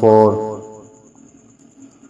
4،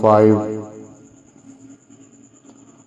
5،